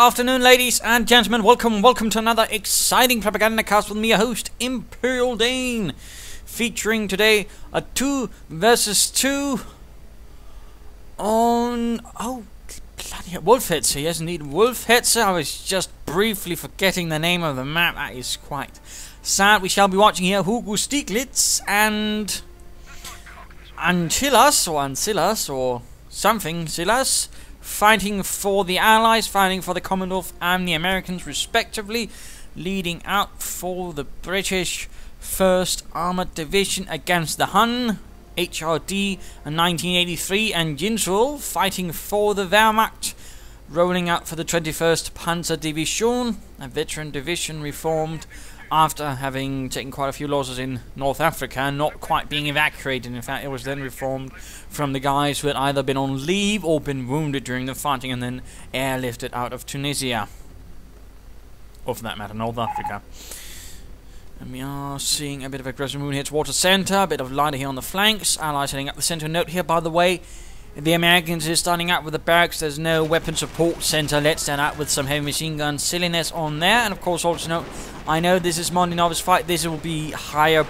afternoon, ladies and gentlemen. Welcome to another exciting Propagandacast with me, your host, Imperial Dane. Featuring today a 2 versus 2 on... oh, bloody hell, Wolfheze. Yes, indeed, Wolfheze. I was just briefly forgetting the name of the map. That is quite sad. We shall be watching here HugoStiglitz and Ancillas or something, Silas, fighting for the Allies, fighting for the Commonwealth and the Americans respectively, leading out for the British 1st Armoured Division against the Hun, HRD in 1983, and Jinsual fighting for the Wehrmacht, rolling out for the 21st Panzer Division, a veteran division reformed after having taken quite a few losses in North Africa and not quite being evacuated. In fact, it was then reformed from the guys who had either been on leave or been wounded during the fighting and then airlifted out of Tunisia, or for that matter, North Africa. And we are seeing a bit of aggressive movement here towards the centre, a bit of lighter here on the flanks, Allies heading up the centre. Note here, by the way, the Americans is starting out with the barracks. There's no weapon support centre. Let's start out with some heavy machine gun silliness on there. And of course, also note, I know this is Monday Novice Fight. This will be higher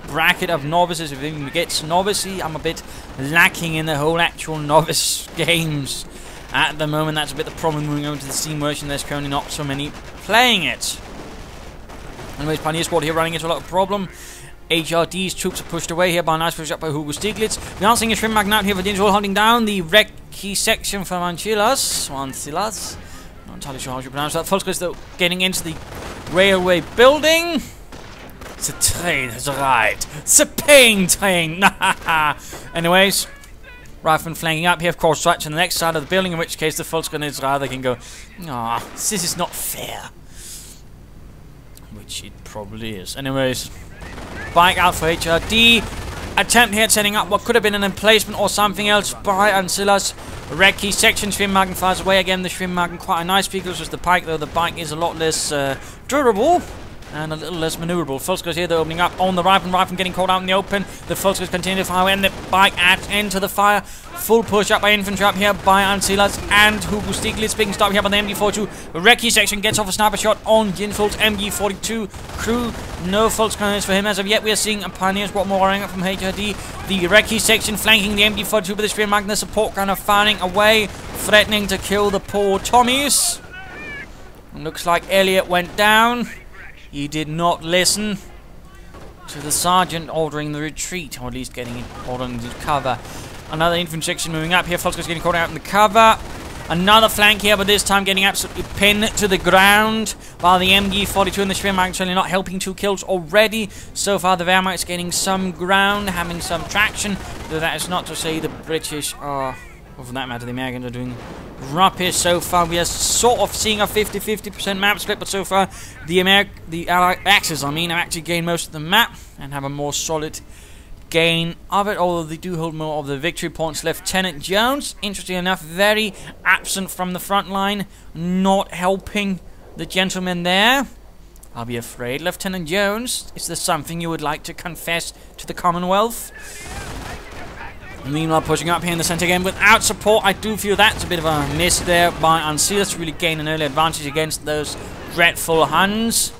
bracket of novices. If it even gets novice-y, I'm a bit lacking in the whole actual novice games at the moment. That's a bit the problem moving over to the Steam version. There's currently not so many playing it. Anyways, Pioneer Squad here running into a lot of problem. HRD's troops are pushed away here by a nice push up by HugoStiglitz. We are seeing a Shrimp Magnet out here for Jinsual, hunting down the recce section from Ancillas. Not entirely sure how you pronounce that. Wolfheze though getting into the railway building. The train has arrived. The pain train. Anyways, Rifleman flanking up here, of course, right to the next side of the building, in which case the Wolfheze is rather can go, "Ah, this is not fair." Which it probably is. Anyways, bike out for HRD. Attempt here at setting up what could have been an emplacement or something else by Ancillas. Recce section. Schwimmwagen fires away again. The Schwimmwagen quite a nice vehicle, just the bike, though the bike is a lot less durable and a little less maneuverable. Wolfheze here, they're opening up on the Rifleman getting caught out in the open. The Wolfheze continue to fire away, and the bike adds into the fire. Full push up by infantry up here by Ancillas and HugoStiglitz being stopped here by the MG42. Recce section gets off a sniper shot on Jinsual's MG42 crew. No false gunners for him as of yet. We are seeing a Pioneer Squad more running up from HRD. The Recce section flanking the MG42 with the Spearmagnet. The support gunner firing away, threatening to kill the poor Tommies. It looks like Elliot went down. He did not listen to the sergeant ordering the retreat, or at least ordering the cover. Another infantry section moving up here. Wolfheze getting caught out in the cover. Another flank here, but this time getting absolutely pinned to the ground while the MG42 and the Schwimmwagen certainly not helping. 2 kills already. So far, the Wehrmacht is getting some ground, having some traction. Though that is not to say the British are, or for that matter, the Americans are doing rubbish so far. We are sort of seeing a 50-50% map split, but so far, the Allied Axis, have actually gained most of the map and have a more solid gain of it, although they do hold more of the victory points. Lieutenant Jones, interestingly enough, very absent from the front line, not helping the gentleman there. I'll be afraid, Lieutenant Jones, is there something you would like to confess to the Commonwealth? Meanwhile, pushing up here in the centre again without support. I do feel that's a bit of a miss there by Ancilla to really gain an early advantage against those dreadful Huns.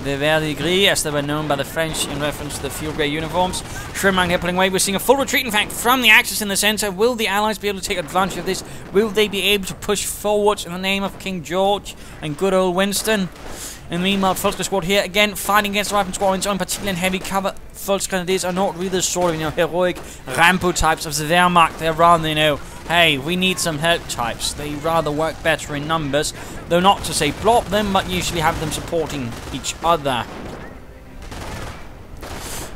The Vert Gris, as they were known by the French in reference to the field grey uniforms. Schwimmwagen here pulling away. We're seeing a full retreat, in fact, from the Axis in the centre. Will the Allies be able to take advantage of this? Will they be able to push forward in the name of King George and good old Winston? And meanwhile, Wolfheze Squad here again fighting against the Rifleman Squad in particular in heavy cover. Wolfheze Grenadiers are not really the sort of, heroic Rambo types of the Wehrmacht. They're rather, hey, we need some help types. They rather work better in numbers, though not to say block them, but usually have them supporting each other.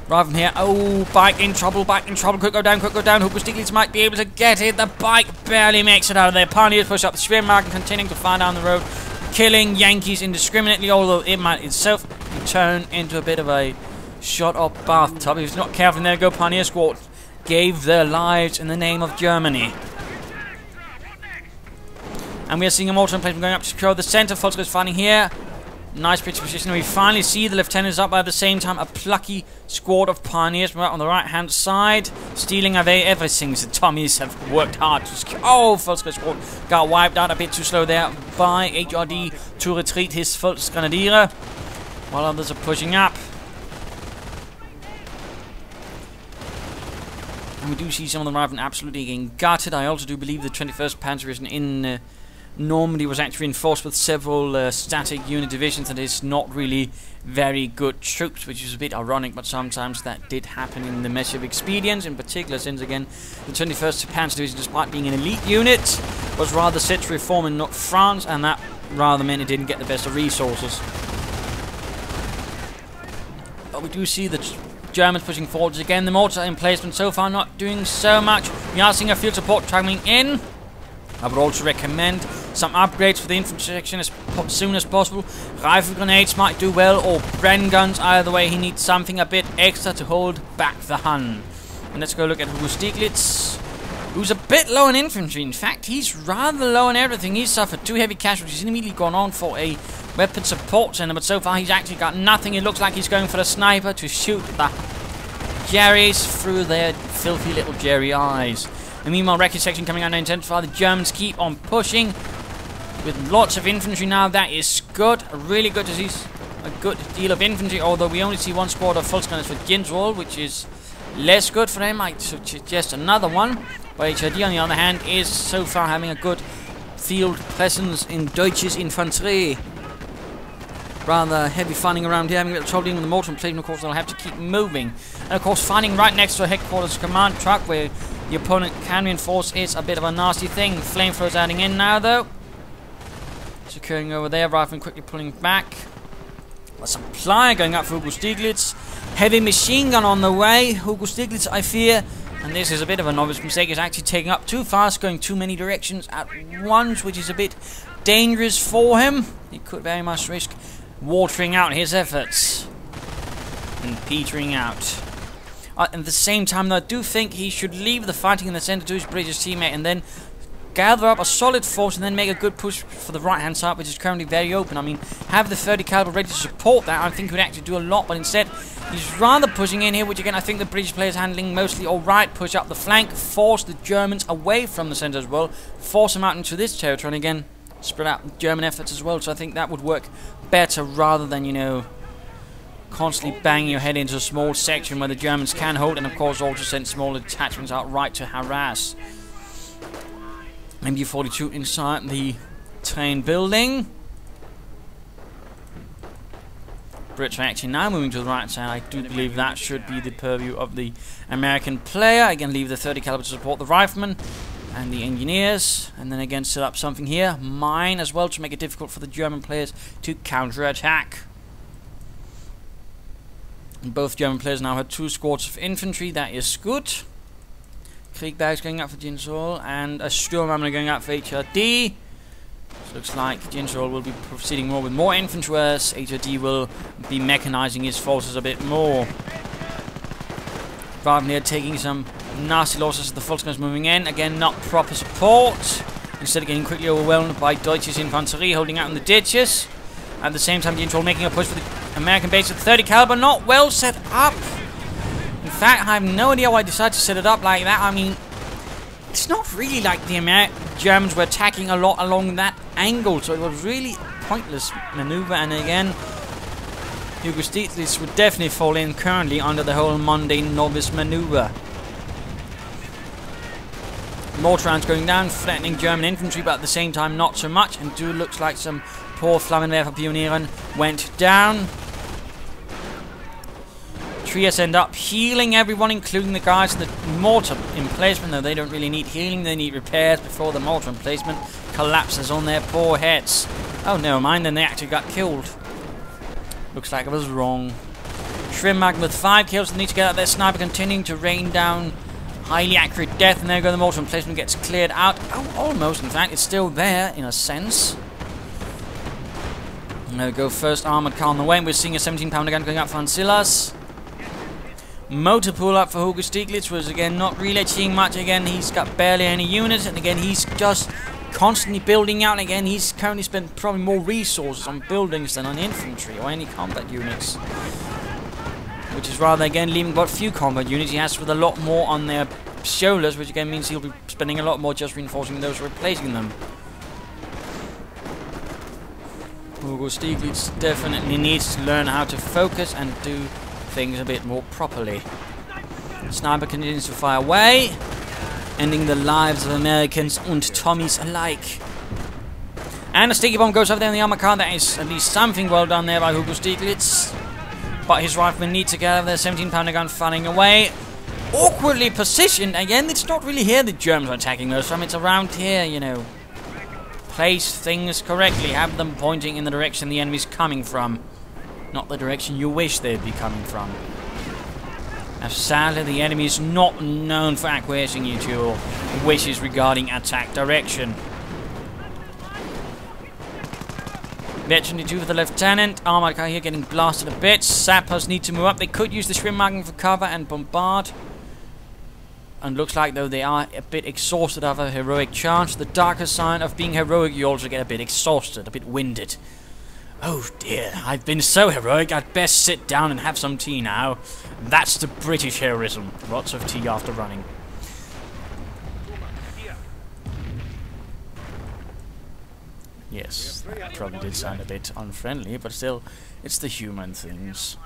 Rather than here, oh, bike in trouble, quick go down. HugoStiglitz might be able to get it. The bike barely makes it out of there. Pioneers push up the Schwimmwagen, continuing to fire down the road, killing Yankees indiscriminately, although it might itself turn into a bit of a shot-up bathtub. If it's not careful, there go Pioneer Squad. Gave their lives in the name of Germany. And we are seeing a mortar emplacement going up to secure the centre. Wolfheze is fighting here. Nice pitch position. We finally see the lieutenants up, but at the same time a plucky squad of pioneers right on the right hand side, stealing away everything. The Tommies have worked hard to first squad got wiped out a bit too slow there by HRD to retreat his first grenadier, while others are pushing up. And we do see some of the riflemen absolutely getting gutted. I also do believe the 21st Panzer Division in Normandy was actually reinforced with several static unit divisions, and is not really very good troops, which is a bit ironic, but sometimes that did happen in the measure of expedience, in particular since, again, the 21st Panzer Division, despite being an elite unit, was rather set to reform in France, and that rather meant it didn't get the best of resources. But we do see the Germans pushing forwards again. The mortar emplacement so far not doing so much. We are seeing a field support coming in. I would also recommend some upgrades for the infantry section as soon as possible. Rifle grenades might do well, or Bren guns. Either way, he needs something a bit extra to hold back the Hun. And let's go look at HugoStiglitz, who's a bit low in infantry. In fact, he's rather low in everything. He's suffered 2 heavy casualties. He's immediately gone on for a weapon support center, but so far he's actually got nothing. It looks like he's going for the sniper to shoot the Jerrys through their filthy little Jerry eyes. And meanwhile, wreckage section coming out to intensify. The Germans keep on pushing with lots of infantry now. That is good. Really good to see a good deal of infantry, although we only see 1 squad of full gunners for Jinsual, which is less good for them. I suggest another one. But HRD, on the other hand, is so far having a good field presence in Deutsches Infanterie. Rather heavy fighting around here, having a little trouble dealing with the mortar emplacement. Of course, they'll have to keep moving. And of course, fighting right next to a headquarters command truck where the opponent can reinforce is a bit of a nasty thing. Flamethrowers adding in now, though. Securing over there, rifleman quickly pulling back. A supply going up for HugoStiglitz. Heavy machine gun on the way. HugoStiglitz, I fear, and this is a bit of a novice mistake, is actually taking up too fast, going too many directions at once, which is a bit dangerous for him. He could very much risk watering out his efforts and petering out. At the same time, though, I do think he should leave the fighting in the center to his British teammate and then gather up a solid force and then make a good push for the right hand side, which is currently very open. I mean, have the 30 caliber ready to support that. I think he would actually do a lot, but instead he's rather pushing in here, which again I think the British players handling mostly alright. Push up the flank, force the Germans away from the center as well, force them out into this territory, and again spread out German efforts as well. So I think that would work better rather than, you know, constantly banging your head into a small section where the Germans can hold, and of course also send small detachments out right to harass. MG42 inside the train building. Brits are actually now moving to the right side. I do believe that should be the purview of the American player. Again, leave the 30 caliber to support the riflemen and the engineers, and then again set up something here, mine as well, to make it difficult for the German players to counter-attack. Both German players now have 2 squads of infantry. That is good. Kriegberg's going up for Jinsual, and a Sturmhammer going up for HRD. So looks like Jinsual will be proceeding more with more infantry, whereas HRD will be mechanizing his forces a bit more. Wagner taking some nasty losses as the Volksgunners moving in. Again, not proper support. Instead of getting quickly overwhelmed by Deutsches Infanterie holding out in the ditches. At the same time, Jinsual making a push for the American base with 30 caliber. Not well set up. In fact, I have no idea why I decided to set it up like that. I mean, it's not really like the Germans were attacking a lot along that angle, so it was really a pointless maneuver. And again, HugoStiglitz would definitely fall in currently under the whole mundane novice maneuver. Mortar rounds going down, threatening German infantry, but at the same time not so much. And do looks like some poor Flammenwerfer Pionieren went down. Trias end up healing everyone, including the guys in the mortar emplacement, though they don't really need healing, they need repairs before the mortar emplacement collapses on their poor heads. Oh, never mind, then they actually got killed. Looks like I was wrong. Schwimmwagen with 5 kills, they need to get out their sniper, continuing to rain down highly accurate death, and there go the mortar emplacement gets cleared out. Oh, almost, in fact, it's still there, in a sense. And there we go, first armoured car on the way, and we're seeing a 17-pounder gun going up for Ancillas. Motor pull up for HugoStiglitz was again not really achieving much. Again, he's got barely any units, and again he's just constantly building out again. He's currently spent probably more resources on buildings than on infantry or any combat units. Which is rather, again, leaving but few combat units. He has with a lot more on their shoulders, which again means he'll be spending a lot more just reinforcing those replacing them. HugoStiglitz definitely needs to learn how to focus and do things a bit more properly. Sniper continues to fire away, ending the lives of Americans and Tommies alike. And a sticky bomb goes over there in the armor car. That is at least something well done there by HugoStiglitz. But his riflemen need to get out of their 17-pounder gun firing away. Awkwardly positioned. Again, it's not really here the Germans are attacking those from. It's around here, you know. Place things correctly. Have them pointing in the direction the enemy's coming from. Not the direction you wish they'd be coming from. As sadly, the enemy is not known for acquiescing you to your wishes regarding attack direction. Veteran 2 for the lieutenant. Armored car here getting blasted a bit. Sappers need to move up. They could use the shrimp marking for cover and bombard. And looks like, though, they are a bit exhausted of a heroic charge. The darker side of being heroic, you also get a bit exhausted, a bit winded. Oh dear, I've been so heroic, I'd best sit down and have some tea now. That's the British heroism. Lots of tea after running. Yes, that probably did sound a bit unfriendly, but still, it's the human things.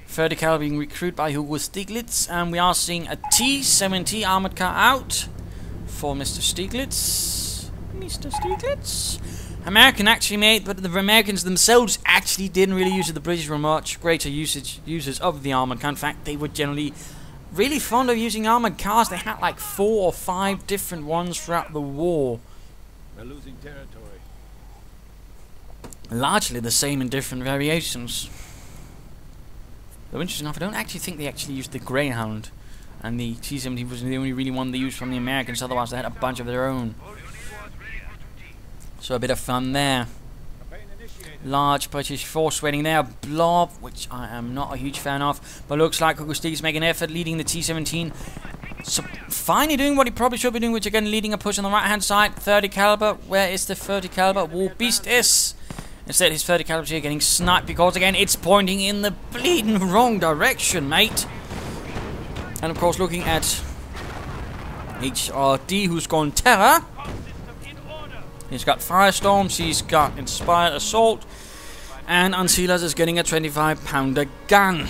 30 caliber being recruited by HugoStiglitz, and we are seeing a T-70 armored car out for Mr. Stiglitz. Mr. Stiglitz? American actually made, but the Americans themselves actually didn't really use it. The British were much greater users of the armored car. In fact, they were generally really fond of using armored cars. They had like 4 or 5 different ones throughout the war. We're losing territory. Largely the same in different variations. Though interesting enough, I don't actually think they actually used the Greyhound, and the T-70 was the only really one they used from the Americans. Otherwise, they had a bunch of their own. So a bit of fun there. Large British force waiting there. Blob, which I am not a huge fan of, but looks like HugoStiglitz making an effort, leading the T-17. So finally doing what he probably should be doing, which again leading a push on the right-hand side. 30 caliber. Where is the 30 caliber? War Beast is. Instead, his 30 caliber here getting sniped because again it's pointing in the bleeding wrong direction, mate. And of course, looking at HRD, who's gone terror. He's got firestorms, he's got inspired assault, and Ancilla is getting a 25-pounder gun.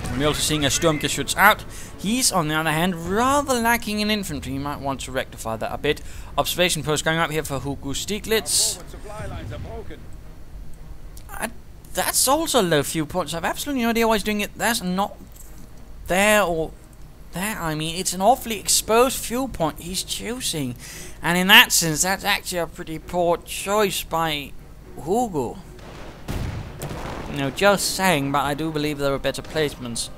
And we're also seeing a Sturmgeschütz out. He's, on the other hand, rather lacking in infantry. You might want to rectify that a bit. Observation post going up here for HugoStiglitz. That's also low fuel points. I've absolutely no idea why he's doing it. That's not there or there. I mean, it's an awfully exposed fuel point he's choosing. And in that sense, that's actually a pretty poor choice by Hugo. You know, just saying, but I do believe there are better placements.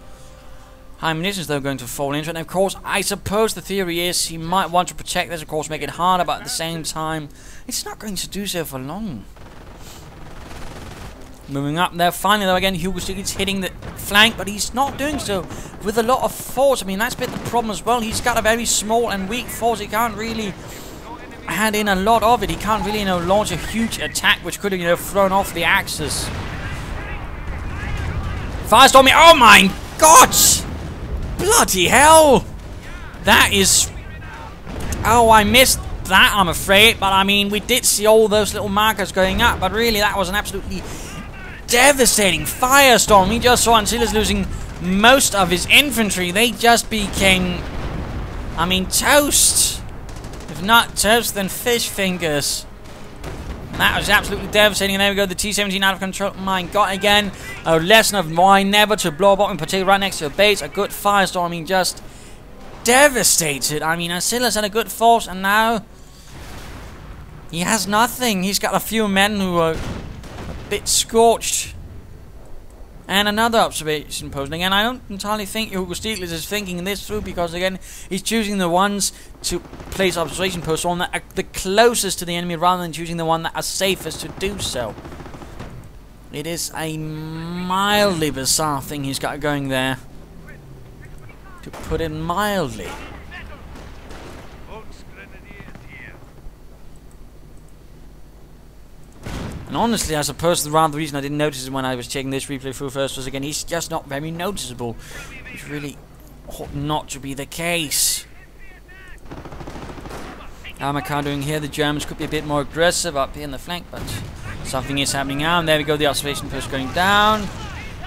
High munitions, though, going to fall into it. And of course, I suppose the theory is he might want to protect this, of course, make it harder, but at the same time, it's not going to do so for long. Moving up there, finally, though, again, HugoStiglitz hitting the flank, but he's not doing so with a lot of force. I mean, that's been the problem as well. He's got a very small and weak force. He can't really add in a lot of it. He can't really, you know, launch a huge attack, which could have, you know, thrown off the axis. Firestorm me! Oh my God! Bloody hell! That is... Oh, I missed that, I'm afraid. But, I mean, we did see all those little markers going up. But really, that was an absolutely devastating firestorm. We just saw Ancilla's losing most of his infantry. They just became... I mean, toast. If not toast, then fish fingers. That was absolutely devastating. And there we go, the T-17 out of control. My God, again, a lesson of why never to blow up, in particular right next to a base. A good firestorm, I mean, just devastated. I mean, Ancilla's had a good force, and now he has nothing. He's got a few men who are a bit scorched. And another observation post. Again, I don't entirely think HugoStiglitz is thinking this through, because again, he's choosing the ones to place observation posts on that are the closest to the enemy rather than choosing the one that are safest to do so. It is a mildly bizarre thing he's got going there. to put it mildly. And honestly, I suppose the reason I didn't notice him when I was checking this replay through first was, again, he's just not very noticeable, which really ought not to be the case. Armor car doing here, the Germans could be a bit more aggressive up here in the flank, but something is happening now, and there we go, the observation post going down.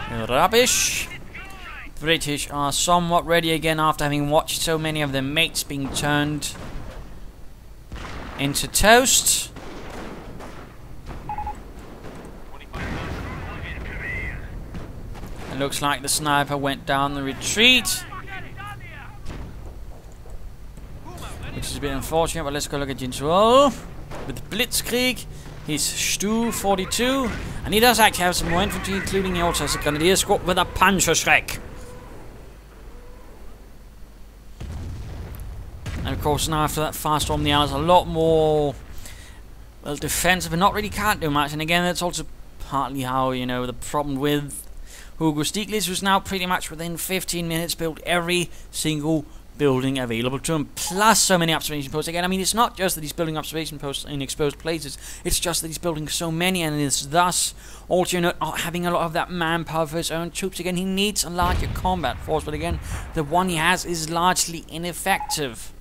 Rubbish. British are somewhat ready again after having watched so many of their mates being turned into toast. It looks like the sniper went down the retreat, which is a bit unfortunate, but let's go look at Jinsual with Blitzkrieg. He's Stu 42, and he does actually have some more infantry, including he also has a grenadier squad with a Panzerschreck. And of course, now after that firestorm, the Allies are a lot more, well, defensive, and not really can't do much. And again, that's also partly how, you know, the problem with HugoStiglitz, who's now pretty much within 15 minutes built every single building available to him, plus so many observation posts. Again, I mean, it's not just that he's building observation posts in exposed places, it's just that he's building so many, and is thus also, you know, not having a lot of that manpower for his own troops. Again, he needs a larger combat force, but again, the one he has is largely ineffective.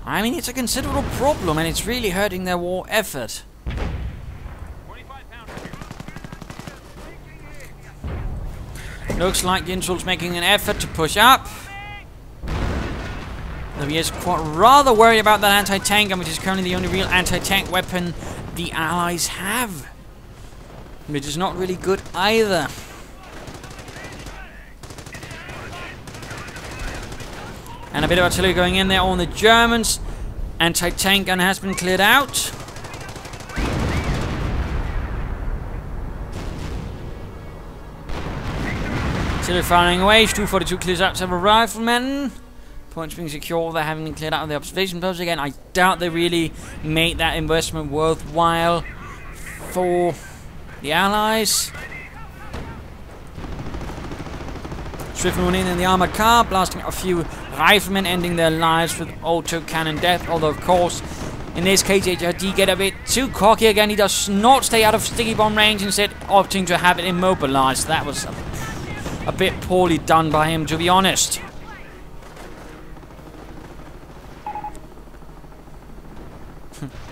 I mean, it's a considerable problem, and it's really hurting their war effort. Looks like Jinsual's making an effort to push up. Though he is quite rather worried about that anti-tank gun, which is currently the only real anti-tank weapon the Allies have, which is not really good either. And a bit of artillery going in there on the Germans. Anti-tank gun has been cleared out. Artillery firing away. 242 clears out several riflemen. Points being secure. They're having been cleared out of the observation post again. I doubt they really made that investment worthwhile for the Allies. Swiftly running in the armored car, blasting a few riflemen, ending their lives with auto-cannon death. Although, of course, in this case, HRD get a bit too cocky again. He does not stay out of sticky bomb range, instead opting to have it immobilized. That was a bit poorly done by him, to be honest.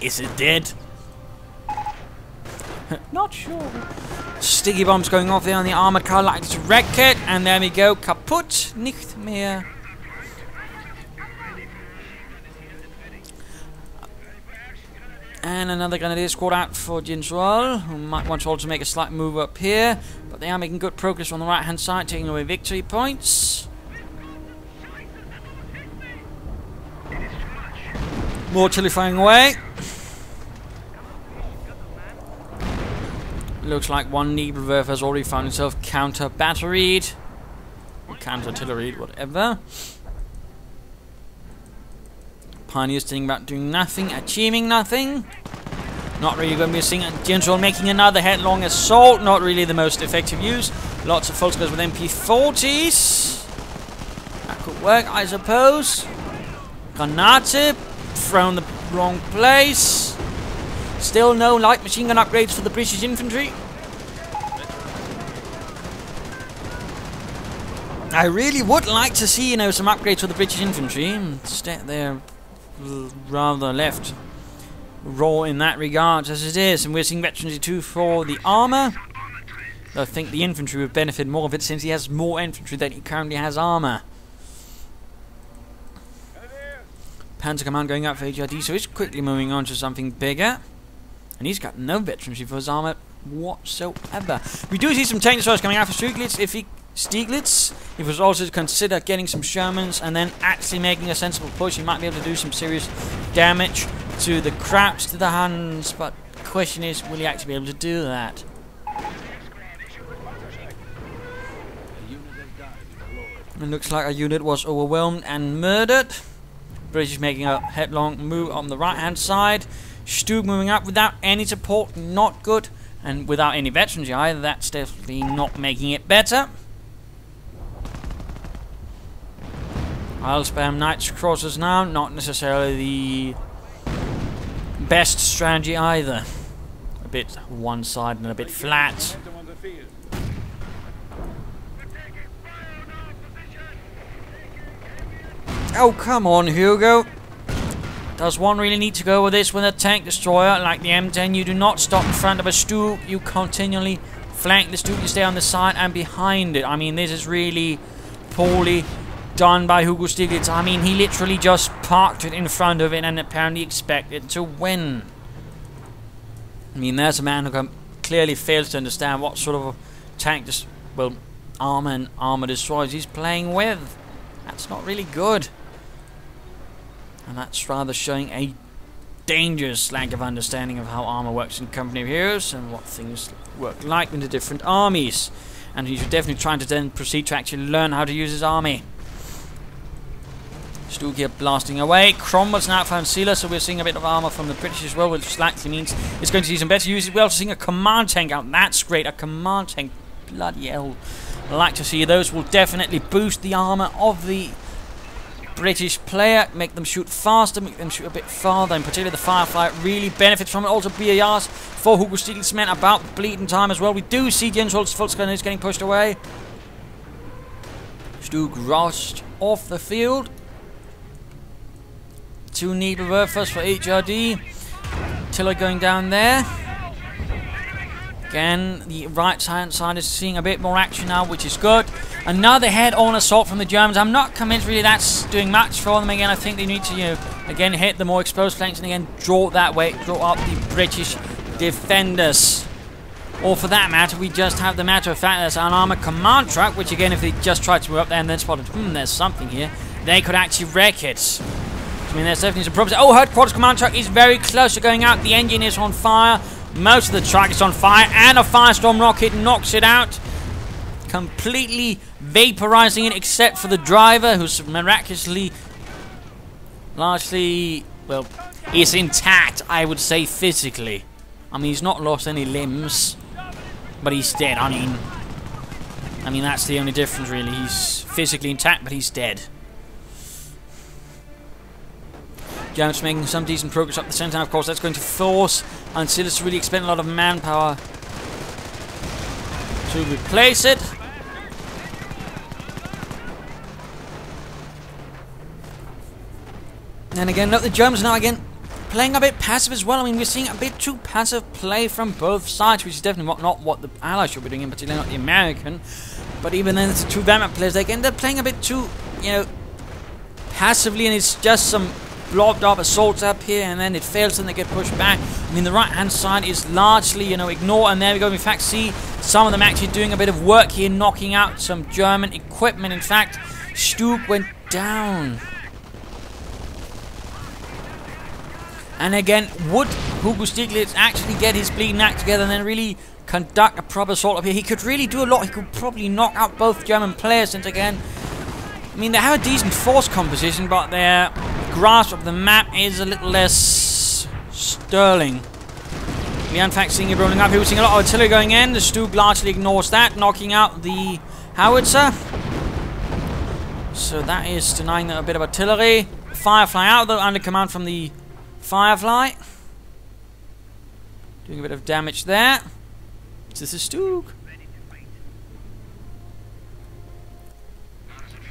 Is it dead? Not sure. Sticky bombs going off there on the armored car, like to wreck it, and there we go. Kaputt, nicht mehr. And another grenadier squad out for Jinsual, who might want to also make a slight move up here, but they are making good progress on the right hand side, taking away victory points. More artillery firing away. Looks like one Nebelwerfer has already found himself counter-batteried. Or counter-artilleried, whatever. Pioneers thinking about doing nothing, achieving nothing. Not really going to be seeing Jinsual making another headlong assault. Not really the most effective use. Lots of full scores with MP40s. That could work, I suppose. Granate. Thrown the wrong place. Still no light machine gun upgrades for the British infantry. I really would like to see, you know, some upgrades for the British infantry. Instead, they're rather left raw in that regard as it is, and we're seeing veterans too for the armor. I think the infantry would benefit more of it since he has more infantry than he currently has armor. Panzer Command going up for HRD, so he's quickly moving on to something bigger. And he's got no veterancy for his armor whatsoever. We do see some tank destroyers coming out for Stiglitz. If he was also to consider getting some Shermans and then actually making a sensible push, he might be able to do some serious damage to the Krauts, to the Huns. But the question is, will he actually be able to do that? It looks like a unit was overwhelmed and murdered. British making a headlong move on the right hand side. Stug moving up without any support, not good. And without any veterans either, that's definitely not making it better. I'll spam Knights Crossers now, not necessarily the best strategy either. A bit one-sided and a bit flat. Oh, come on, Hugo. Does one really need to go with this with a tank destroyer like the M10? You do not stop in front of a Stug. You continually flank the Stug. You stay on the side and behind it. I mean, this is really poorly done by HugoStiglitz. I mean, he literally just parked it in front of it and apparently expected to win. I mean, there's a man who clearly fails to understand what sort of tank, armor and armor destroyers he's playing with. That's not really good. And that's rather showing a dangerous lack of understanding of how armor works in Company of Heroes and what things work like in the different armies. And he should definitely try to then proceed to actually learn how to use his army. Stug here blasting away. Cromwell's now found Ancilla, so we're seeing a bit of armor from the British as well, which likely means it's going to see some better use. We're also seeing a command tank out. That's great. A command tank. Bloody hell. I like to see those. Will definitely boost the armor of the British player, make them shoot faster, make them shoot a bit farther, and particularly the Firefly really benefits from it. Also BARs for HugoStiglitz meant about bleeding time as well. We do see Jinsual's full screen is getting pushed away. Stug rushed off the field. 2 Needlewerfers for HRD. Tiller going down there. Again, the right hand side is seeing a bit more action now, which is good. Another head-on assault from the Germans. I'm not convinced really that's doing much for them. Again, I think they need to, again, hit the more exposed flanks and again draw that way, draw up the British defenders. Or for that matter, we just have the matter of fact there's an armored command truck, which again, if they just tried to move up there and then spotted, there's something here, they could actually wreck it. I mean, there's definitely some problems. Oh, headquarters command truck is very close to going out. The engine is on fire. Most of the truck is on fire, and a firestorm rocket knocks it out, completely vaporizing it, except for the driver, who's miraculously, largely, well, is intact, I would say, physically. I mean, he's not lost any limbs, but he's dead. I mean, that's the only difference, really. He's physically intact, but he's dead. Germans making some decent progress up the centre. Of course, that's going to force Ancilla to really expend a lot of manpower to replace it. And again, look, the Germans now again playing a bit passive as well. I mean, we're seeing a bit too passive play from both sides, which is definitely not what the Allies should be doing, in particular not the American. But even then, it's the two Wehrmacht players. Again, they're playing a bit too, passively, and it's just some blobbed up assaults up here, and then it fails and they get pushed back. I mean, the right hand side is largely, ignored, and there we go. In fact, see some of them actually doing a bit of work here, knocking out some German equipment. In fact, Stug went down. And again, would HugoStiglitz actually get his bleeding act together and then really conduct a proper assault up here? He could really do a lot. He could probably knock out both German players, since again, I mean, they have a decent force composition, but their grasp of the map is a little less sterling. We are in fact seeing it rolling up here. We're seeing a lot of artillery going in. The Stug largely ignores that, knocking out the howitzer. So that is denying them a bit of artillery. Firefly out, though, under command from the Firefly. Doing a bit of damage there. This is Stug.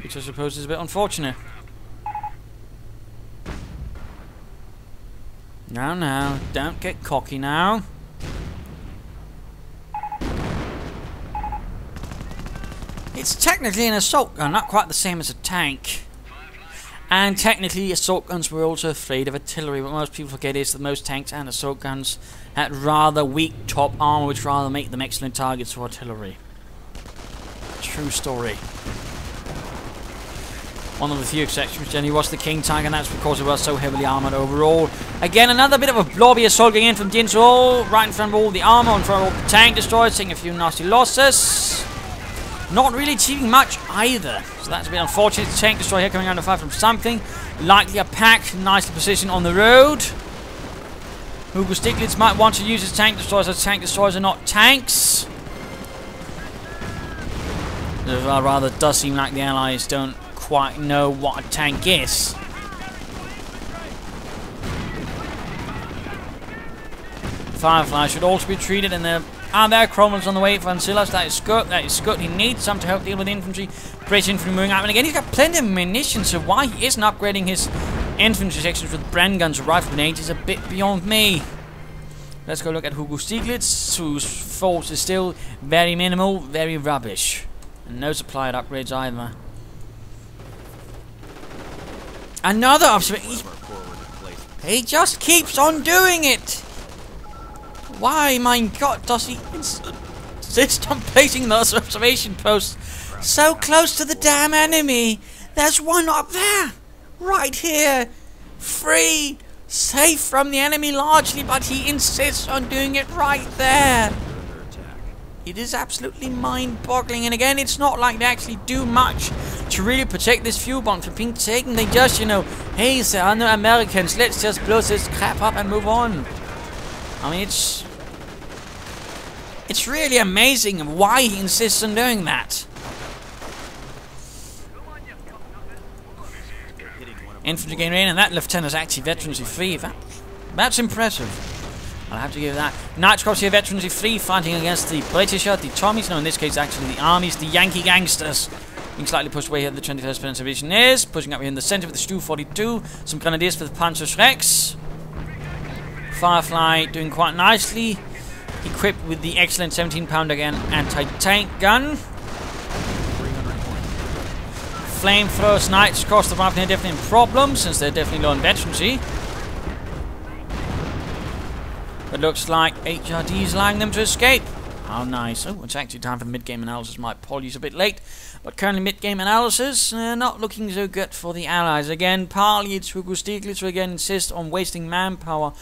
Which I suppose is a bit unfortunate. No, don't get cocky now. It's technically an assault gun, not quite the same as a tank. And technically assault guns were also afraid of artillery. What most people forget is that most tanks and assault guns had rather weak top armor, which rather make them excellent targets for artillery. True story. One of the few exceptions generally was the King tank, and that's because it was so heavily armoured overall. Again, another bit of a blobby assault going in from Jinsual, right in front of all the armour, in front of all the tank destroyers, seeing a few nasty losses. Not really achieving much either, so that's a bit unfortunate. The tank destroyer here coming under fire from something. Likely a pack, nicely positioned on the road. HugoStiglitz might want to use his tank destroyers, as tank destroyers are not tanks. It rather does seem like the Allies don't quite know what a tank is. Firefly should also be treated, and there Cromwell's on the way for Ancilla. That is good. He needs some to help deal with infantry. British infantry moving out, and again he's got plenty of munitions, so why he isn't upgrading his infantry sections with brand guns or rifle grenades is a bit beyond me. Let's go look at HugoStiglitz, whose force is still very minimal, very rubbish. And no supplied upgrades either. Another observation. He just keeps on doing it. Why, my God, does he insist on placing those observation posts so close to the damn enemy? There's one up there, right here, free, safe from the enemy largely, but he insists on doing it right there. It is absolutely mind-boggling, and again, it's not like they actually do much to really protect this fuel bomb from being taken. They just, hey, there are no Americans, let's just blow this crap up and move on. I mean, it's really amazing why he insists on doing that. Infantry gain rain, and that lieutenant's actually veterancy free. That's impressive. I'll have to give that. Knights Cross here, veterancy free, fighting against the British, the Tommies. No, in this case, actually, the armies, the Yankee gangsters. Being slightly pushed away here, the 21st Panzer Division is. Pushing up here in the center with the Stu 42. Some grenadiers for the Panzer Rex. Firefly doing quite nicely. Equipped with the excellent 17-pounder again anti-tank gun. Flamethrowers, Knights Cross the Rifle here, definitely in problems, since they're definitely low on veterancy. But looks like HRD is allowing them to escape. How nice. Oh, it's actually time for the mid-game analysis. My apologies, a bit late. But currently mid-game analysis, not looking so good for the Allies. Again, partly it's HugoStiglitz who again insists on wasting manpower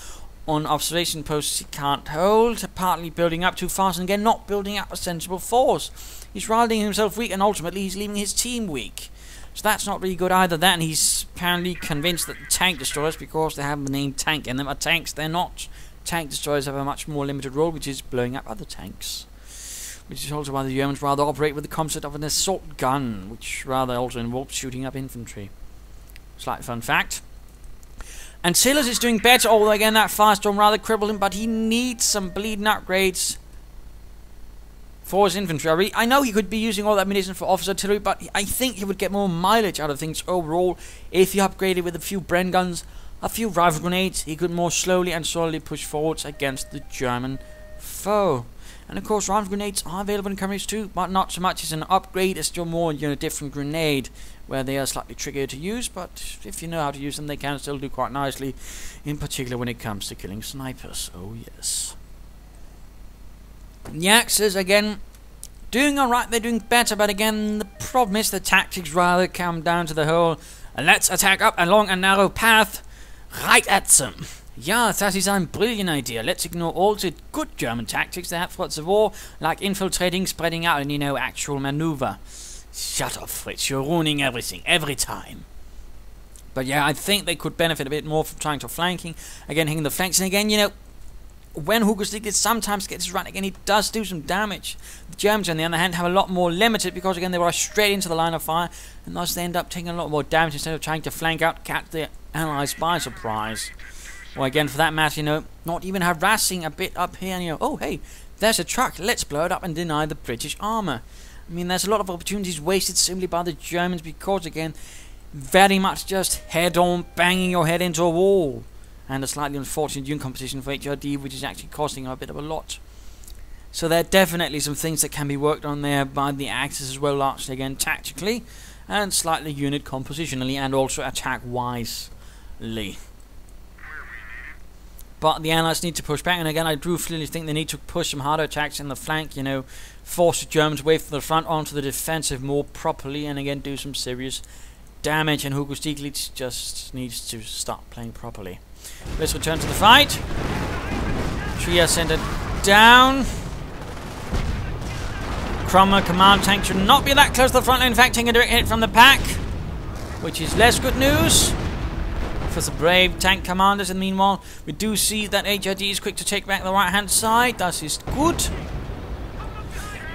on observation posts he can't hold. Partly building up too fast, and again not building up a sensible force. He's riding himself weak, and ultimately he's leaving his team weak. So that's not really good either. That, and he's apparently convinced that the tank destroyers, because they have the name tank in them, are tanks. They're not. Tank destroyers have a much more limited role, which is blowing up other tanks. Which is also why the Germans rather operate with the concept of an assault gun, which rather also involves shooting up infantry. Slight fun fact. Ancilla is doing better, although again that firestorm rather crippled him, but he needs some bleeding upgrades for his infantry. I know he could be using all that ammunition for officer artillery, but I think he would get more mileage out of things overall if he upgraded with a few Bren guns, a few rifle grenades. He could more slowly and solidly push forwards against the German foe. And of course, rifle grenades are available in countries too, but not so much as an upgrade. It's still more, different grenade, where they are slightly trickier to use. But if you know how to use them, they can still do quite nicely. In particular, when it comes to killing snipers. Oh yes. The Axis again doing alright. They're doing better, but again, the problem is the tactics rather come down to the whole. Let's attack up along a narrow path, right at them. Yeah, that is a brilliant idea. Let's ignore all the good German tactics they have throughout the war, like infiltrating, spreading out, and actual maneuver. Shut up, Fritz. You're ruining everything, every time. But yeah, I think they could benefit a bit more from trying to flanking. Again, hitting the flanks. And again, when HugoStiglitz sometimes gets right, again, he does do some damage. The Germans, on the other hand, have a lot more limited, because again, they rush straight into the line of fire, and thus they end up taking a lot more damage instead of trying to flank out, catch the Allies by surprise. Or again, for that matter, not even harassing a bit up here, and oh hey, there's a truck, let's blow it up and deny the British armour. I mean, there's a lot of opportunities wasted simply by the Germans, because again, very much just head-on banging your head into a wall. And a slightly unfortunate unit composition for HRD, which is actually costing them a bit of a lot. So there are definitely some things that can be worked on there by the Axis as well, largely again tactically, and slightly unit compositionally, and also attack-wisely. But the Allies need to push back, and again, I do really think they need to push some harder attacks in the flank, force the Germans away from the front onto the defensive more properly, and again, do some serious damage, and HugoStiglitz just needs to start playing properly. Let's return to the fight. Trier sent it down. Cromwell command tank should not be that close to the front line, in fact, taking a direct hit from the pack, which is less good news. for the brave tank commanders. And meanwhile, we do see that HRD is quick to take back the right-hand side. That is good.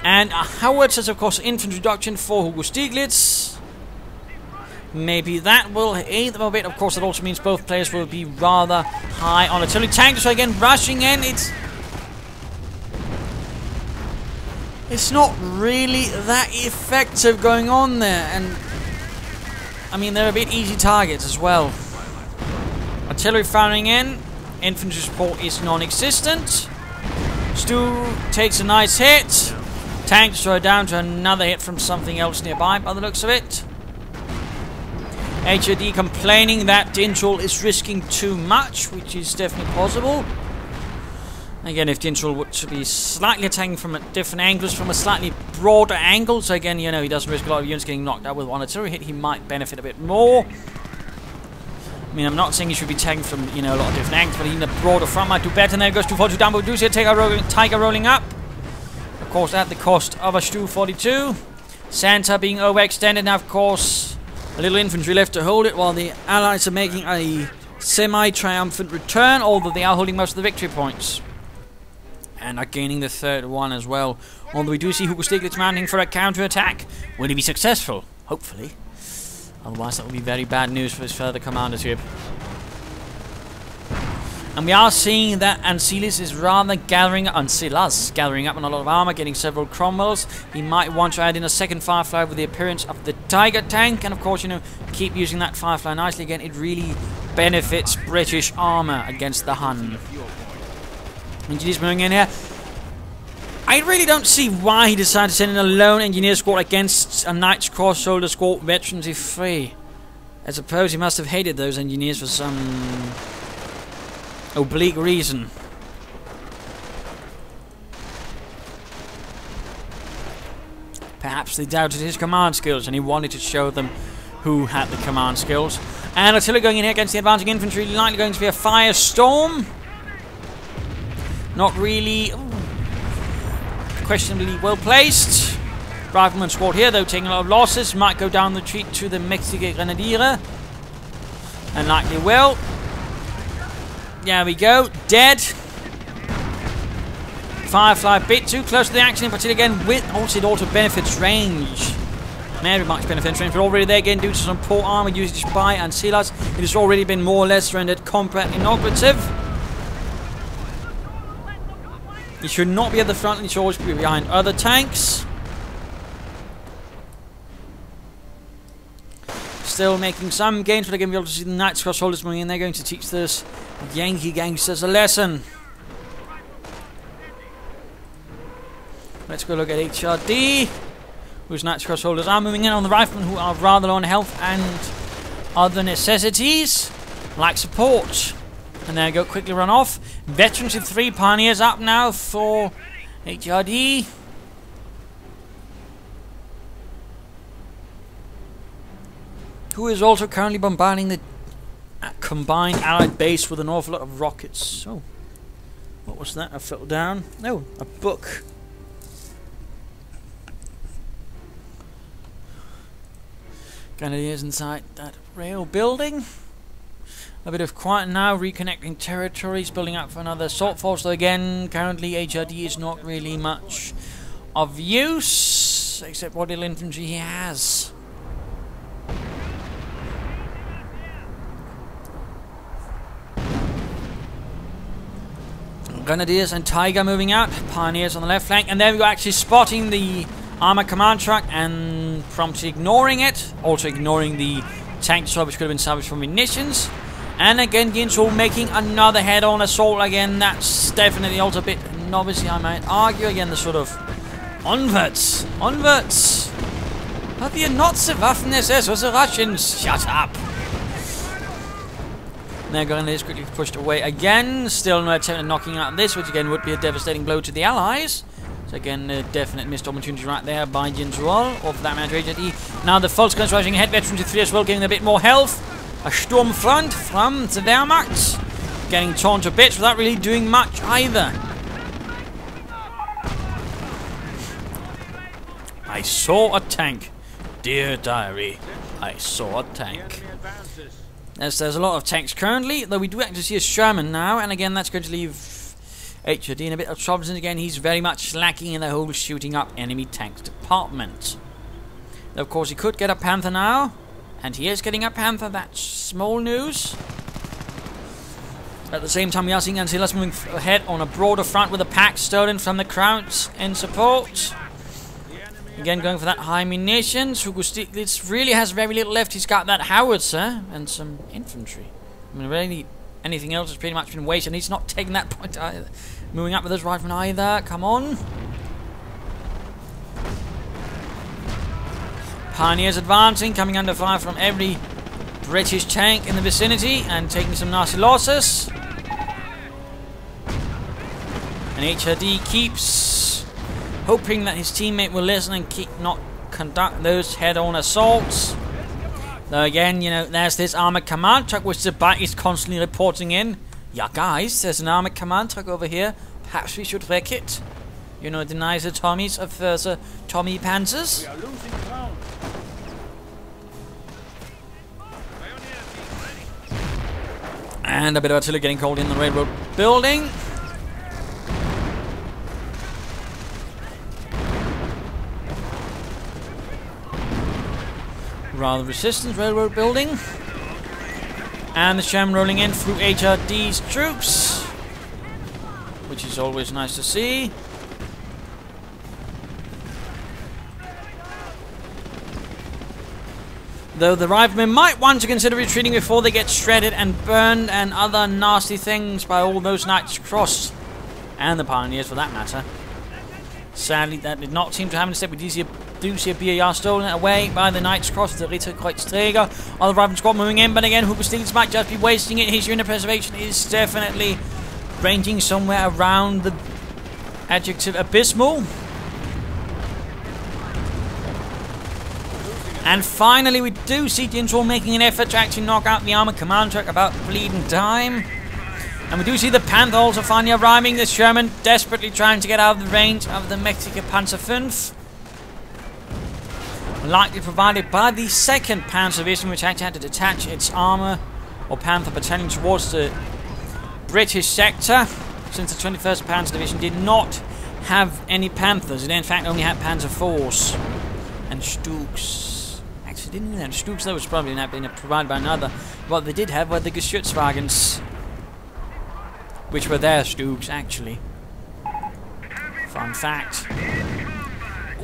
And Howard says, of course, infantry reduction for HugoStiglitz. Maybe that will aid them a bit. Of course, that also means both players will be rather high on artillery. Tanks, so again, rushing in. It's not really that effective going on there. And, I mean, they're a bit easy targets as well. Artillery firing in. Infantry support is non-existent. Stu takes a nice hit. Tanks throw down to another hit from something else nearby by the looks of it. HOD complaining that Jinsual is risking too much, which is definitely possible. Again, if Jinsual were to be slightly attacking from different angles, from a slightly broader angle, so again, you know, he doesn't risk a lot of units getting knocked out with one artillery hit, he might benefit a bit more. I mean, I'm not saying he should be tagging from, you know, a lot of different angles, but even a broader front might do better. And there goes 242 down, but we do see a Tiger rolling up. Of course, at the cost of a Stu 42. Santa being overextended. Now, of course, a little infantry left to hold it, while the Allies are making a semi-triumphant return, although they are holding most of the victory points. And are gaining the third one as well. Although we do see HugoStiglitz mounting for a counter-attack. Will he be successful? Hopefully. Otherwise, that would be very bad news for his further commandership. And we are seeing that Ancilla is rather gathering up on a lot of armor, getting several Cromwells. He might want to add in a second Firefly with the appearance of the Tiger tank. And of course, you know, keep using that Firefly nicely. Again, it really benefits British armor against the Hun. Engineers moving in here. I really don't see why he decided to send in a lone engineer squad against a Knight's Cross Soldier squad veterans if free. I suppose he must have hated those engineers for some oblique reason. Perhaps they doubted his command skills and he wanted to show them who had the command skills. And artillery going in here against the advancing infantry, likely going to be a firestorm. Not really. Questionably well placed. Rifleman squad here, though, taking a lot of losses. Might go down the retreat to the Mexican Grenadier. And likely will. There we go. Dead. Firefly a bit too close to the action, but again, with also it also benefits range. Very much benefits range, but already there again due to some poor armor usage by Ancilla. It has already been more or less rendered combat inoperative. He should not be at the front, and he should always be behind other tanks. Still making some gains, but again, we'll be able to see the Knight's Cross holders moving in. They're going to teach this Yankee gangsters a lesson. Let's go look at HRD, whose Knight's Cross holders are moving in on the riflemen, who are rather low on health and other necessities, like support. And there we go, quickly run off. Veterans with 3 pioneers up now for HRD. Who is also currently bombarding the combined Allied base with an awful lot of rockets. So, what was that? I fell down. No, a book. Grenadiers inside that rail building. A bit of quiet now, reconnecting territories, building up for another assault force. Though again, currently HRD is not really much of use, except what little infantry he has. Grenadiers and Tiger moving out, Pioneers on the left flank, and there we go, actually spotting the armor command truck and promptly ignoring it, also ignoring the tank destroyer which could have been salvaged from munitions. And again, Jinsual making another head-on assault again. That's definitely also a bit novice, I might argue. Again, the sort of onwards. But wir Nazi Waffen SS was the Russians. Shut up. Now Grenadiers quickly pushed away again. Still no attempt at knocking out this, which again would be a devastating blow to the Allies. So again, a definite missed opportunity right there by Jinsual, or for that matter HRD. Now the Volks guns rushing ahead, veterans with 3 as well, giving them a bit more health. A storm front from the Wehrmacht, getting torn to bits without really doing much either. I saw a tank. Dear diary, I saw a tank. There's a lot of tanks currently, though we do actually see a Sherman now, and again that's going to leave HRD in a bit of trouble, and again he's very much lacking in the whole shooting up enemy tanks department. Though of course he could get a Panther now, and he is getting a Panther, that's small news. At the same time we are seeing Ancilla moving ahead on a broader front with a pack stolen from the Krauts in support. Again, going for that high munitions. HugoStiglitz really has very little left. He's got that howitzer and some infantry. I mean, really, anything else has pretty much been wasted. He's not taking that point either. Moving up with his rifleman either. Come on. Pioneers advancing, coming under fire from every British tank in the vicinity and taking some nasty losses. And HRD keeps hoping that his teammate will listen and not conduct those head-on assaults. Though again, you know, there's this armored command truck which the bike is constantly reporting in. Yeah, guys, there's an armored command truck over here. Perhaps we should wreck it. You know, deny the Tommies of further Tommy Panzers. We are losing ground. And a bit of artillery getting called in the railroad building. Rather resistance railroad building. And the Sherman rolling in through HRD's troops, which is always nice to see. Though the riflemen might want to consider retreating before they get shredded and burned and other nasty things by all those Knights Cross and the Pioneers for that matter. Sadly, that did not seem to happen. Instead, we do see a BAR stolen away by the Knights Cross, the Ritterkreuzträger. Other rifleman squad moving in, but again, HugoStiglitz might just be wasting it. His unit preservation is definitely ranging somewhere around the adjective abysmal. And finally, we do see Jinsual making an effort to actually knock out the armored command truck about bleeding time. And we do see the Panther also finally arriving. The Sherman desperately trying to get out of the range of the Mexican Panzer V. Likely provided by the 2nd Panzer Division, which actually had to detach its armor or Panther battalion towards the British sector, since the 21st Panzer Division did not have any Panthers. It in fact only had Panzer IVs and Stugs. Actually, didn't even have Stugs, that was probably not being provided by another. What they did have were the Geschützwagens, which were their Stugs, actually. Fun fact.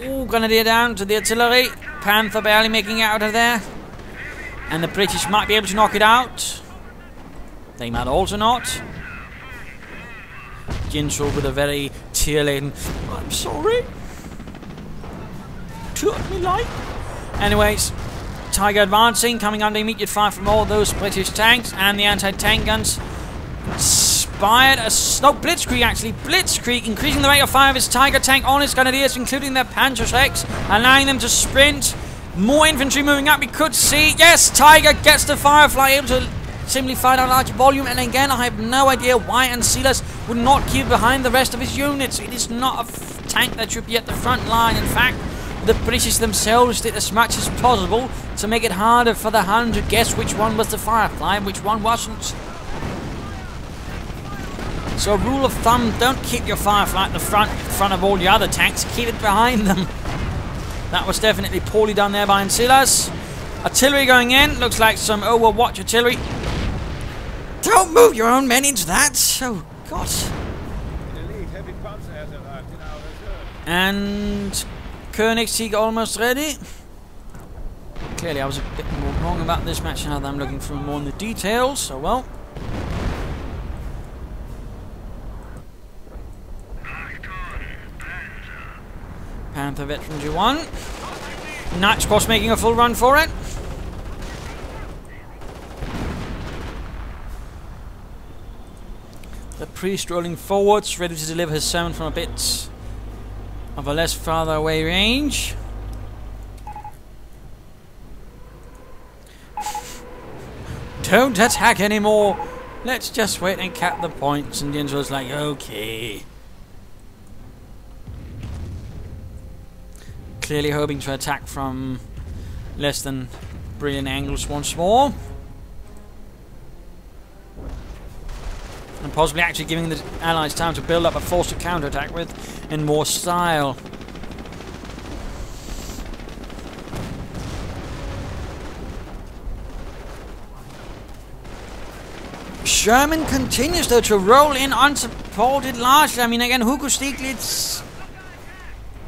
Ooh, Grenadier down to the artillery. Panther barely making it out of there. And the British might be able to knock it out. They might also not. Jinsual with a very tear-laden, I'm sorry. Took me like. Anyways, Tiger advancing, coming under immediate fire from all those British tanks, and the anti-tank guns inspired a Blitzkrieg actually. Blitzkrieg increasing the rate of fire of his Tiger tank on his Grenadiers, including their Panzerschrecks, allowing them to sprint. More infantry moving up, we could see. Yes, Tiger gets the Firefly, able to simply fire down a large volume, and again, I have no idea why Ancilla would not keep behind the rest of his units. It is not a tank that should be at the front line. In fact, the British themselves did as much as possible to make it harder for the Hun to guess which one was the Firefly and which one wasn't. So a rule of thumb, don't keep your Firefly at the front of all the other tanks, keep it behind them. That was definitely poorly done there by Ancilla. Artillery going in, looks like some Overwatch artillery. Don't move your own men into that! Oh god. And Königssieg almost ready. Clearly I was a bit more wrong about this match now that I'm looking through more in the details, so well. Panther Veteran G1. Knights Cross making a full run for it. The priest rolling forwards, ready to deliver his sermon from a bit of a less farther away range. Don't attack anymore. Let's just wait and cap the points. And Jinsual's like, okay. Clearly hoping to attack from less than brilliant angles once more. possibly actually giving the Allies time to build up a force to counterattack with in more style. Sherman continues though to roll in unsupported largely. I mean, again, HugoStiglitz,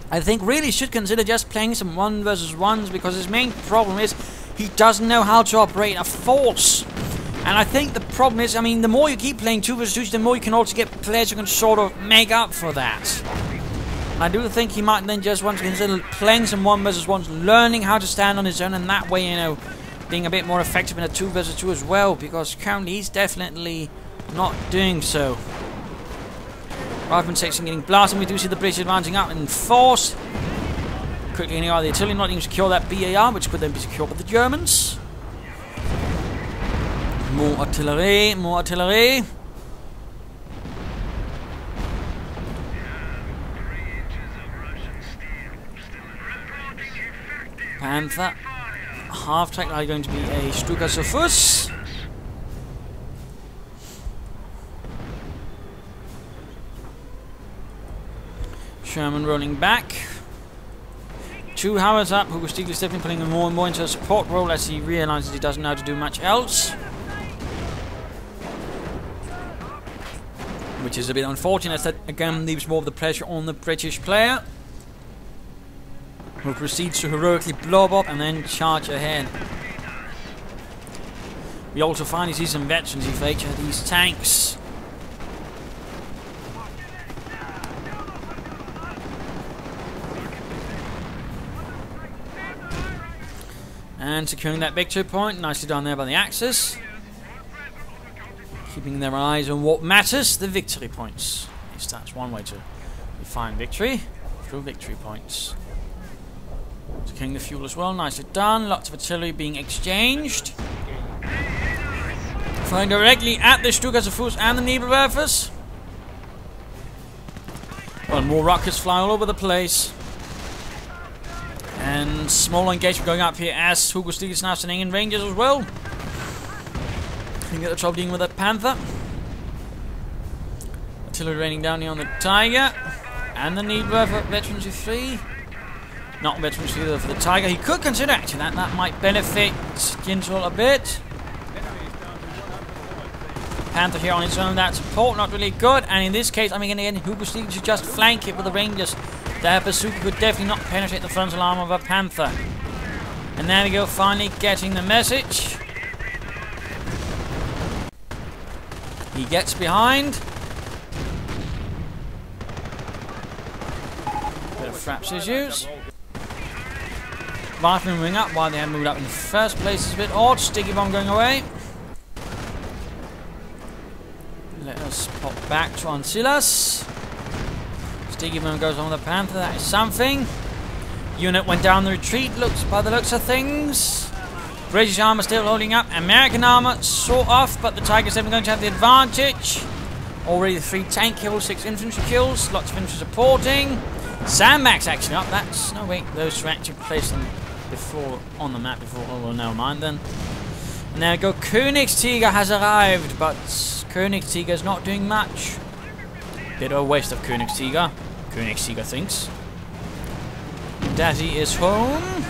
I think, really should consider just playing some 1 versus 1s, because his main problem is he doesn't know how to operate a force. And I think the problem is, I mean, the more you keep playing 2 versus 2s, the more you can also get players who can sort of make up for that. I do think he might then just want to consider playing some 1 versus 1s, learning how to stand on his own, and that way, you know, being a bit more effective in a 2 versus 2 as well, because currently he's definitely not doing so. Rifleman section getting blasted. We do see the British advancing up in force. Quickly getting out of the artillery, not even secure that BAR, which could then be secured by the Germans. More artillery, more artillery. Panther. Half-track are going to be a Stuka-Sofus. Sherman rolling back. 2 Howards up. HugoStiglitz definitely putting him more and more into a support role as he realizes he doesn't know how to do much else. Which is a bit unfortunate, as that again leaves more of the pressure on the British player, who proceeds to heroically blow up and then charge ahead. We also finally see some veterans who feature these tanks. And securing that victory point, nicely done there by the Axis. Keeping their eyes on what matters, the victory points. At least that's one way to define victory, through victory points. Securing the fuel as well, nicely done. Lots of artillery being exchanged. Firing directly at the Stuka-Sofus and the Nebelwerfers. Well, more rockets fly all over the place. And small engagement going up here as HugoStiglitz now sending in Rangers as well. You get the trouble dealing with that Panther. Artillery raining down here on the Tiger. And the Nebelwerfer veterans are free. Not veterans free though for the Tiger. He could consider actually that might benefit Jinsual a bit. Panther here on its own, that support not really good. And in this case, I mean, again, HugoStiglitz should just flank it with the Rangers. The bazooka could definitely not penetrate the frontal armor of a Panther. And there we go, finally getting the message. He gets behind. Bit of fraps issues. Rifleman moving up while they have moved up in the first place is a bit odd. Sticky bomb going away. Let us pop back to Ancilla. Sticky bomb goes on with the Panther. That is something. Unit went down the retreat. Looks by the looks of things. British armor still holding up. American armor sort of, but the Tiger's definitely going to have the advantage. Already 3 tank kills, 6 infantry kills. Lots of infantry supporting. Sandbags actually up. That's no wait. Those were actually placed them before on the map before. Oh well, never mind then. And there we go. Königstiger has arrived, but Königstiger is not doing much. Bit of a waste of Königstiger. Königstiger thinks. Daddy is home.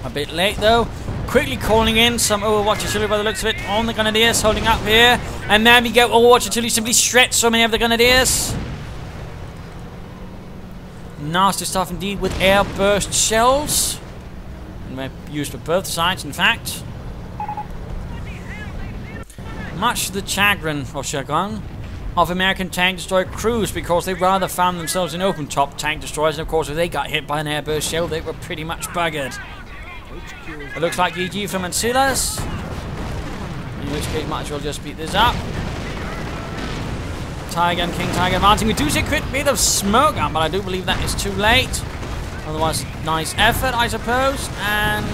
A bit late though. Quickly calling in some Overwatch artillery by the looks of it on the Grenadiers, holding up here. And there we go. Overwatch artillery simply stretched so many of the Grenadiers. Nasty stuff indeed with air burst shells. And they're used for both sides, in fact. Much to the chagrin of American tank destroyer crews, because they rather found themselves in open top tank destroyers, and of course if they got hit by an airburst shell they were pretty much buggered. It looks like GG from Ancilla, in which case might as well just beat this up. Tiger and King Tiger advancing. We do see a quick bit of smoke up, but I do believe that is too late. Otherwise, nice effort, I suppose. And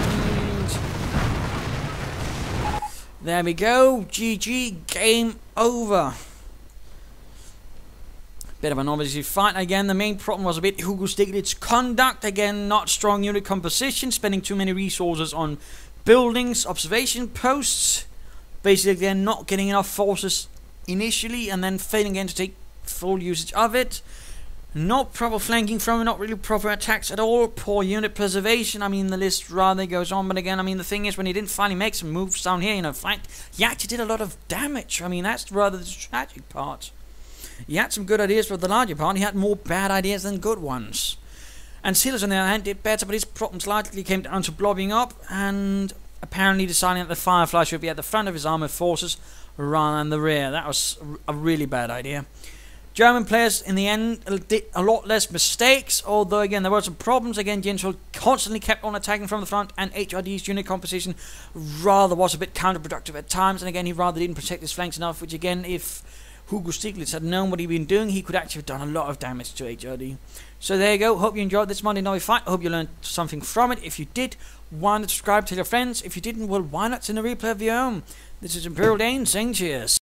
there we go. GG. Game over. Bit of an obviously fight again. The main problem was a bit HugoStiglitz conduct. Again, not strong unit composition. Spending too many resources on buildings, observation posts. Basically, they're not getting enough forces initially and then failing again to take full usage of it. Not proper flanking from it, not really proper attacks at all. Poor unit preservation. I mean, the list rather goes on, but again, I mean, the thing is, when he didn't finally make some moves down here, fight, he actually did a lot of damage. I mean, that's rather the tragic part. He had some good ideas for the larger part. He had more bad ideas than good ones. Ancilla, on the other hand, did better, but his problems largely came down to blobbing up and apparently deciding that the Firefly should be at the front of his armoured forces rather than the rear. That was a really bad idea. German players in the end did a lot less mistakes, although again there were some problems. Again, Jinsual constantly kept on attacking from the front, and HRD's unit composition rather was a bit counterproductive at times, and again he rather didn't protect his flanks enough, which again, if HugoStiglitz had known what he'd been doing, he could actually have done a lot of damage to HRD. So there you go. Hope you enjoyed this Monday Night Fight. I hope you learned something from it. If you did, why not subscribe, tell your friends. If you didn't, well, why not send a replay of your own? This is Imperial Dane saying cheers.